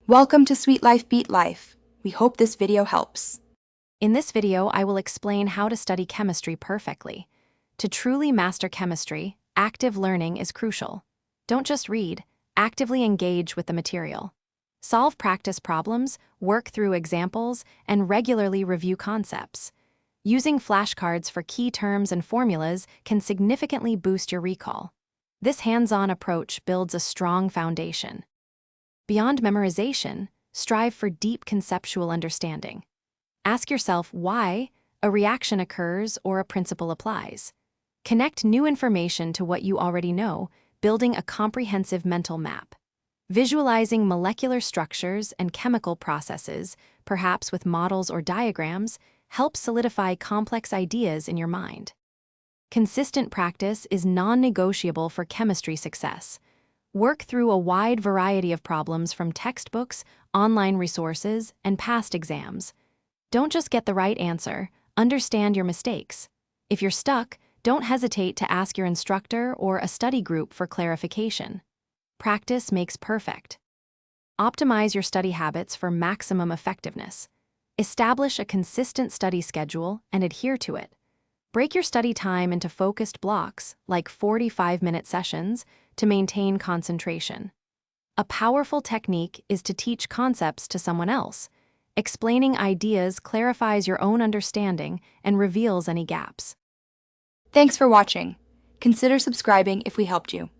Welcome to Sweet Life Beat Life. We hope this video helps. In this video, I will explain how to study chemistry perfectly. To truly master chemistry, active learning is crucial. Don't just read, actively engage with the material. Solve practice problems, work through examples, and regularly review concepts. Using flashcards for key terms and formulas can significantly boost your recall. This hands-on approach builds a strong foundation. Beyond memorization, strive for deep conceptual understanding. Ask yourself why a reaction occurs or a principle applies. Connect new information to what you already know, building a comprehensive mental map. Visualizing molecular structures and chemical processes, perhaps with models or diagrams, helps solidify complex ideas in your mind. Consistent practice is non-negotiable for chemistry success. Work through a wide variety of problems from textbooks, online resources, and past exams. Don't just get the right answer, understand your mistakes. If you're stuck, don't hesitate to ask your instructor or a study group for clarification. Practice makes perfect. Optimize your study habits for maximum effectiveness. Establish a consistent study schedule and adhere to it. Break your study time into focused blocks, like 45-minute sessions, to maintain concentration. A powerful technique is to teach concepts to someone else. Explaining ideas clarifies your own understanding and reveals any gaps. Thanks for watching. Consider subscribing if we helped you.